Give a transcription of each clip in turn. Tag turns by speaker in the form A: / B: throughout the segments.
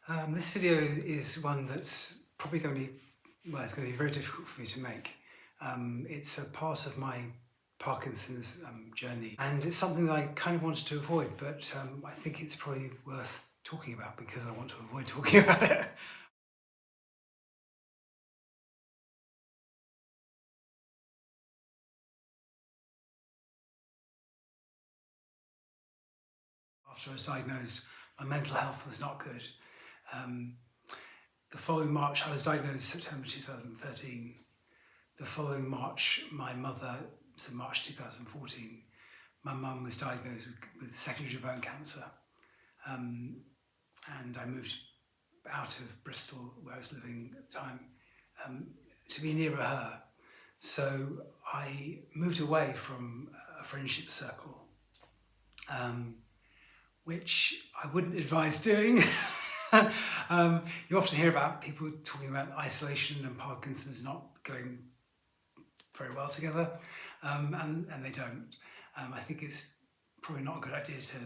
A: This video is one that's probably going to be, well, it's going to be very difficult for me to make. It's a part of my Parkinson's journey, and it's something that I kind of wanted to avoid, but I think it's probably worth talking about because I want to avoid talking about it. After I was diagnosed, my mental health was not good. Um, the following March, I was diagnosed September 2013. The following March, my mother, so March 2014, my mum was diagnosed with secondary bone cancer. And I moved out of Bristol, where I was living at the time, to be nearer her. So I moved away from a friendship circle, which I wouldn't advise doing. You often hear about people talking about isolation and Parkinson's not going very well together, and they don't. I think it's probably not a good idea to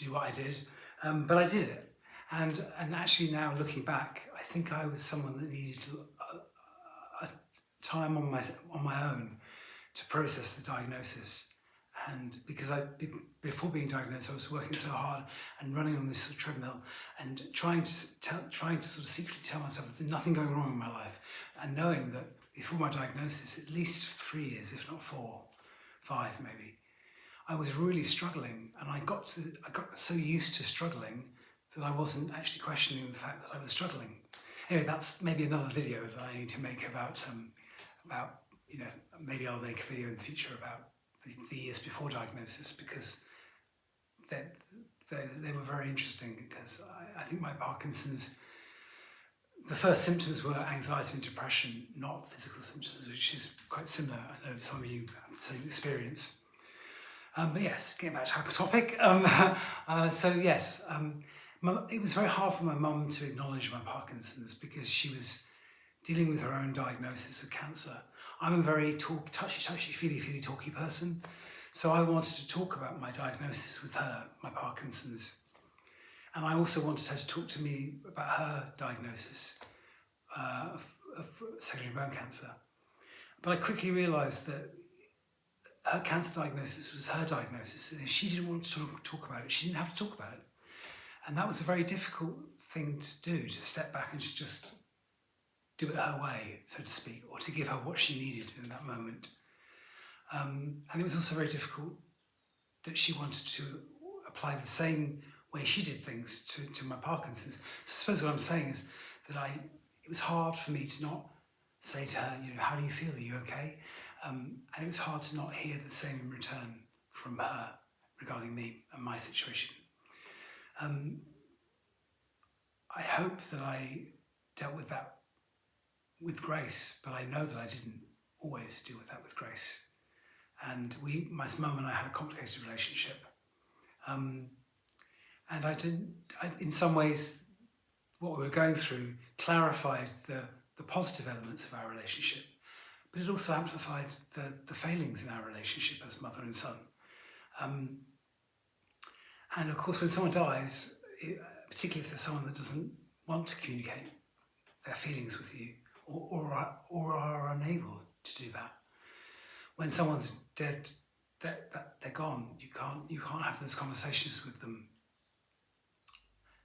A: do what I did, but I did it. And actually now looking back, I think I was someone that needed a time on my own to process the diagnosis. And because before being diagnosed, I was working so hard and running on this sort of treadmill and trying to sort of secretly tell myself that there's nothing going wrong in my life, and knowing that before my diagnosis, at least 3 years, if not 4, 5 maybe, I was really struggling, and I got so used to struggling that I wasn't actually questioning the fact that I was struggling. Anyway, that's maybe another video that I need to make about maybe I'll make a video in the future about the years before diagnosis, because they were very interesting, because I think my Parkinson's, the first symptoms were anxiety and depression, not physical symptoms, which is quite similar. I know some of you have the same experience. But yes, getting back to our topic. It was very hard for my mum to acknowledge my Parkinson's because she was dealing with her own diagnosis of cancer. I'm a very touchy, feely talky person. So I wanted to talk about my diagnosis with her, my Parkinson's. And I also wanted her to talk to me about her diagnosis of secondary bone cancer. But I quickly realised that her cancer diagnosis was her diagnosis, and if she didn't want to talk about it, she didn't have to talk about it. And that was a very difficult thing to do, to step back and to just do it her way, so to speak, or to give her what she needed in that moment. And it was also very difficult that she wanted to apply the same way she did things to my Parkinson's. So I suppose what I'm saying is that it was hard for me to not say to her, how do you feel? Are you okay? And it was hard to not hear the same in return from her regarding me and my situation. I hope that I dealt with that with grace, but I know that I didn't always deal with that with grace. And my mum and I had a complicated relationship. And in some ways, what we were going through clarified the positive elements of our relationship, but it also amplified the failings in our relationship as mother and son. And of course, when someone dies, particularly if there's someone that doesn't want to communicate their feelings with you, or are unable to do that, when someone's dead, they're gone. You can't have those conversations with them.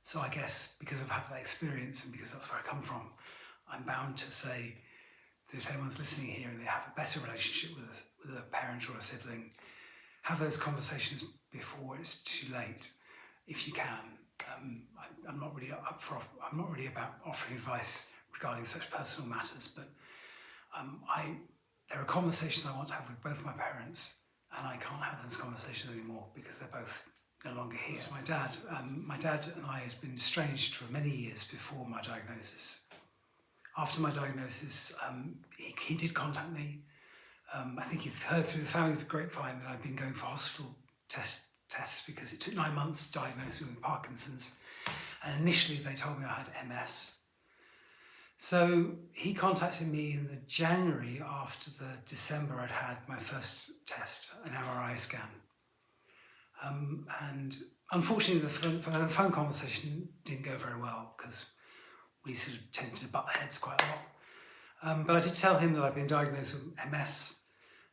A: So I guess because I've had that experience and because that's where I come from, I'm bound to say that if anyone's listening here and they have a better relationship with a parent or a sibling, have those conversations before it's too late, if you can. I'm not really about offering advice regarding such personal matters, but there are conversations I want to have with both my parents, and I can't have those conversations anymore because they're both no longer here. My dad and I had been estranged for many years before my diagnosis. After my diagnosis, he did contact me. I think he'd heard through the family grapevine that I'd been going for hospital tests because it took 9 months to diagnose me with Parkinson's. And initially they told me I had MS. So he contacted me in the January after the December I'd had my first test, an MRI scan. And unfortunately, the phone conversation didn't go very well because we sort of tended to butt heads quite a lot. But I did tell him that I'd been diagnosed with MS,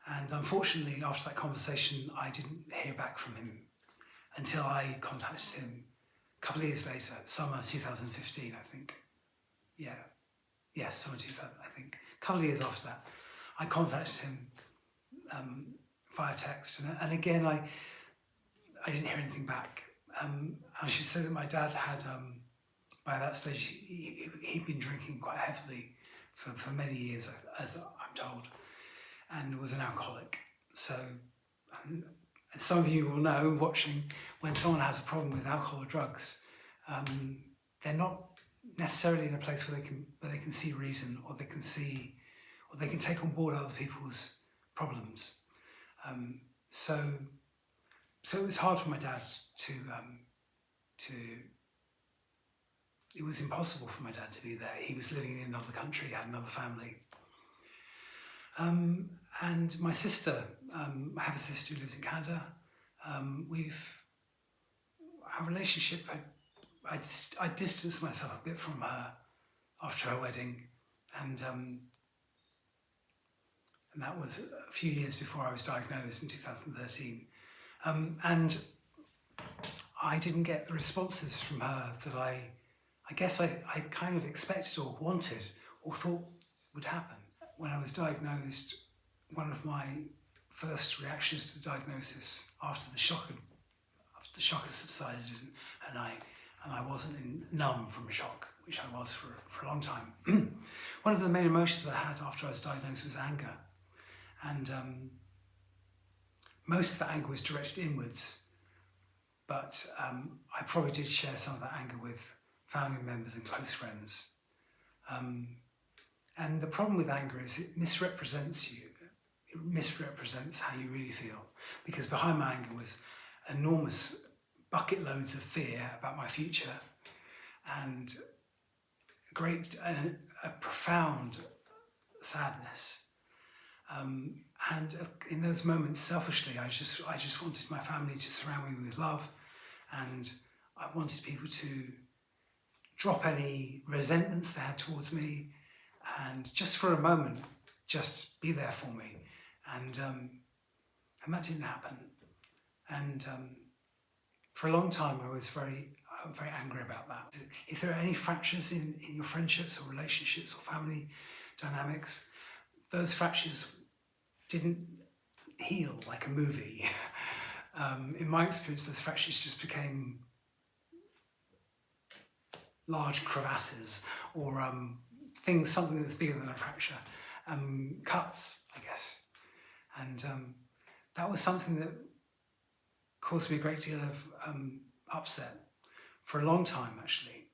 A: and unfortunately, after that conversation, I didn't hear back from him until I contacted him a couple of years later, summer 2015, I think. Summer 2000, I think. A couple of years after that, I contacted him via text, and again, I didn't hear anything back. I should say that my dad had, by that stage, he'd been drinking quite heavily for many years, as I'm told, and was an alcoholic. So, as some of you will know, watching, when someone has a problem with alcohol or drugs, they're not necessarily in a place where they can see reason, or they can take on board other people's problems. So it was hard for my dad to. It was impossible for my dad to be there. He was living in another country, had another family. And my sister, I have a sister who lives in Canada. Our relationship, I distanced myself a bit from her after her wedding, and that was a few years before I was diagnosed in 2013. And I didn't get the responses from her that I guess I kind of expected or wanted or thought would happen. When I was diagnosed, one of my first reactions to the diagnosis after the shock had subsided, and I wasn't numb from shock, which I was for a long time. One of the main emotions I had after I was diagnosed was anger, and most of that anger was directed inwards, but I probably did share some of that anger with family members and close friends. And the problem with anger is it misrepresents you. It misrepresents how you really feel. Because behind my anger was enormous bucket loads of fear about my future, and a profound sadness. And in those moments, selfishly, I just wanted my family to surround me with love, and I wanted people to drop any resentments they had towards me, and just for a moment, just be there for me. And that didn't happen. And for a long time, I was very angry about that. If there are any fractures in your friendships or relationships or family dynamics, those fractures didn't heal like a movie. In my experience, those fractures just became large crevasses, or something that's bigger than a fracture, cuts, I guess. And that was something that caused me a great deal of upset for a long time, actually.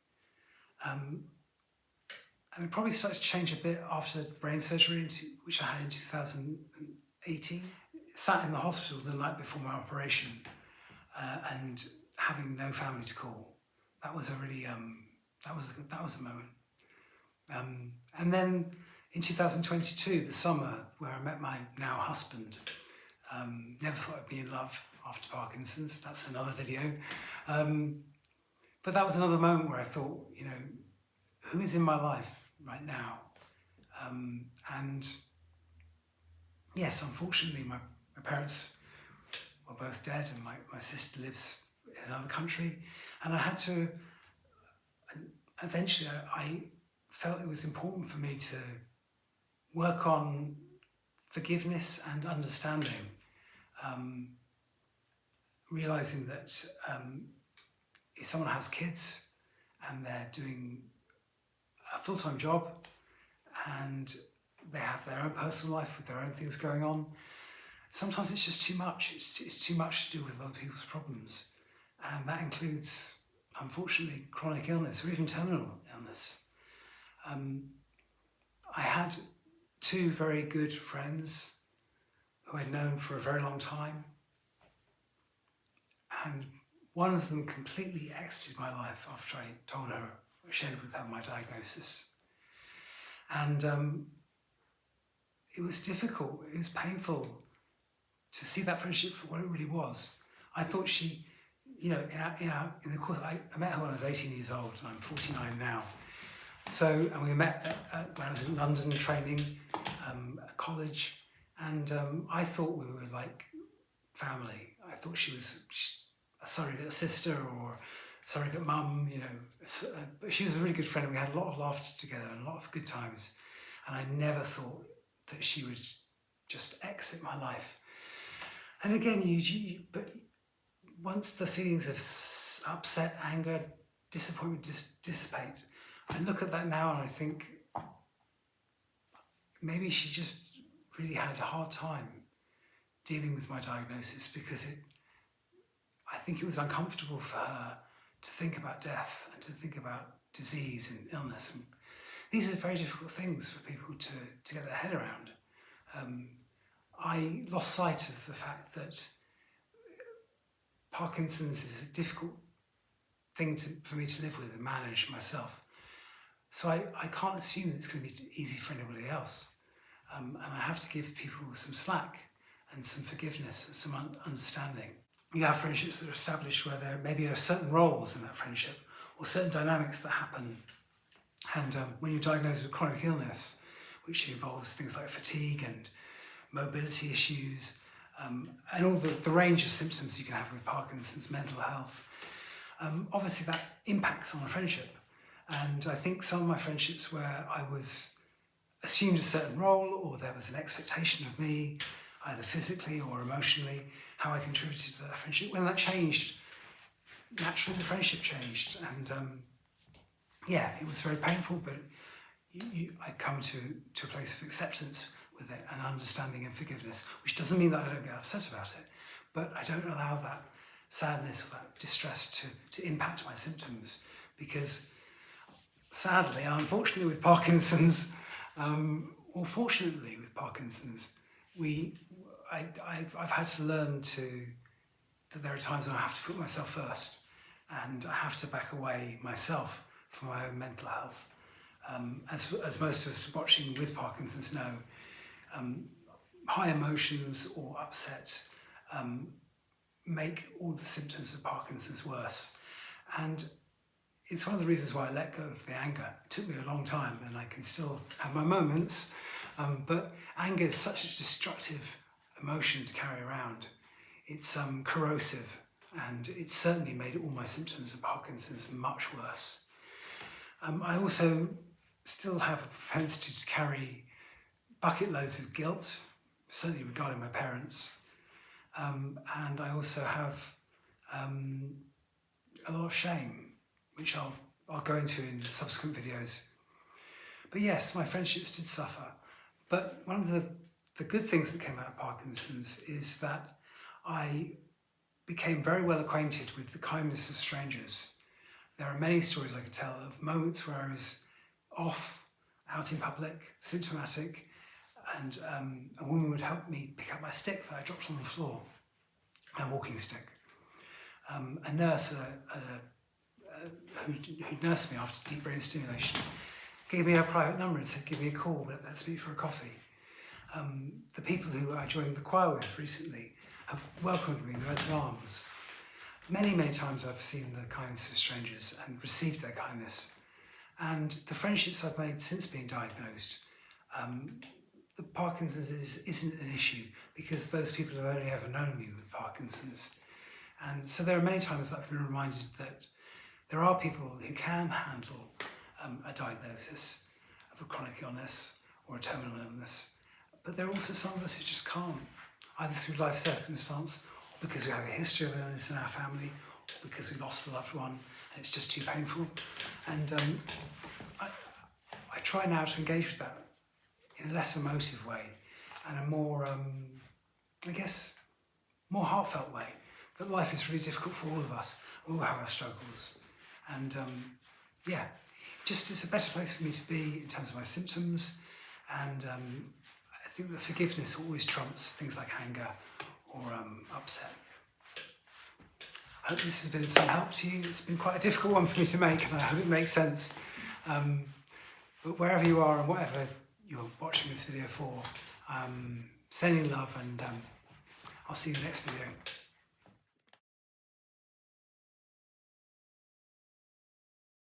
A: And it probably started to change a bit after brain surgery, which I had in 2018. Sat in the hospital the night before my operation, and having no family to call. That was a really that was a moment. And then in 2022, the summer, where I met my now husband, never thought I'd be in love after Parkinson's. That's another video. But that was another moment where I thought, who is in my life right now? And yes, unfortunately, my parents were both dead, and my sister lives in another country. And I had to, eventually, I felt it was important for me to work on forgiveness and understanding, realizing that if someone has kids and they're doing a full-time job and they have their own personal life with their own things going on, sometimes it's just too much. It's too much to do with other people's problems. And that includes, unfortunately, chronic illness or even terminal illness. I had two very good friends who I'd known for a very long time. And one of them completely exited my life after I shared with her my diagnosis. And it was difficult, it was painful to see that friendship for what it really was. I thought she in the course, I met her when I was 18 years old, and I'm 49 now. So, and we met when I was in London training at college, and I thought we were like family. I thought she was a surrogate sister or surrogate mum, but she was a really good friend. We had a lot of laughter together and a lot of good times, and I never thought that she would just exit my life. And again, but once the feelings of upset, anger, disappointment dissipate, I look at that now and I think maybe she just really had a hard time dealing with my diagnosis, because I think it was uncomfortable for her to think about death and to think about disease and illness. And these are very difficult things for people to get their head around. I lost sight of the fact that Parkinson's is a difficult thing for me to live with and manage myself. So I can't assume that it's going to be easy for anybody else. And I have to give people some slack and some forgiveness and some understanding. You have friendships that are established where there maybe are certain roles in that friendship or certain dynamics that happen. And when you're diagnosed with chronic illness, which involves things like fatigue and mobility issues, and all the range of symptoms you can have with Parkinson's, mental health, obviously that impacts on a friendship. And I think some of my friendships where I was assumed a certain role, or there was an expectation of me, either physically or emotionally, how I contributed to that friendship, when that changed, naturally the friendship changed. And it was very painful, but I come to a place of acceptance with it and understanding and forgiveness, which doesn't mean that I don't get upset about it, but I don't allow that sadness or that distress to impact my symptoms, because sadly and unfortunately with Parkinson's, or fortunately with Parkinson's, I've had to learn that there are times when I have to put myself first, and I have to back away myself from my own mental health. As most of us watching with Parkinson's know, high emotions or upset make all the symptoms of Parkinson's worse. And it's one of the reasons why I let go of the anger. It took me a long time, and I can still have my moments, but anger is such a destructive emotion to carry around. It's corrosive, and it certainly made all my symptoms of Parkinson's much worse. I also still have a propensity to carry bucket loads of guilt, certainly regarding my parents, and I also have a lot of shame, which I'll go into in subsequent videos. But yes, my friendships did suffer. But one of the good things that came out of Parkinson's is that I became very well acquainted with the kindness of strangers. There are many stories I could tell of moments where I was off, out in public, symptomatic, and a woman would help me pick up my stick that I dropped on the floor, my walking stick. A nurse who nursed me after deep brain stimulation gave me her private number and said, give me a call, let's meet for a coffee. The people who I joined the choir with recently have welcomed me with open arms. Many, many times I've seen the kindness of strangers and received their kindness. And the friendships I've made since being diagnosed, the Parkinson's isn't an issue, because those people have only ever known me with Parkinson's. And so there are many times that I've been reminded that there are people who can handle a diagnosis of a chronic illness or a terminal illness, but there are also some of us who just can't, either through life circumstance, or because we have a history of illness in our family, or because we lost a loved one and it's just too painful. And I try now to engage with that in a less emotive way and a more, more heartfelt way, that life is really difficult for all of us. We all have our struggles. And it's a better place for me to be in terms of my symptoms. And I think that forgiveness always trumps things like anger or upset. I hope this has been of some help to you. It's been quite a difficult one for me to make, and I hope it makes sense. But wherever you are and whatever you're watching this video for, sending love, and I'll see you in the next video.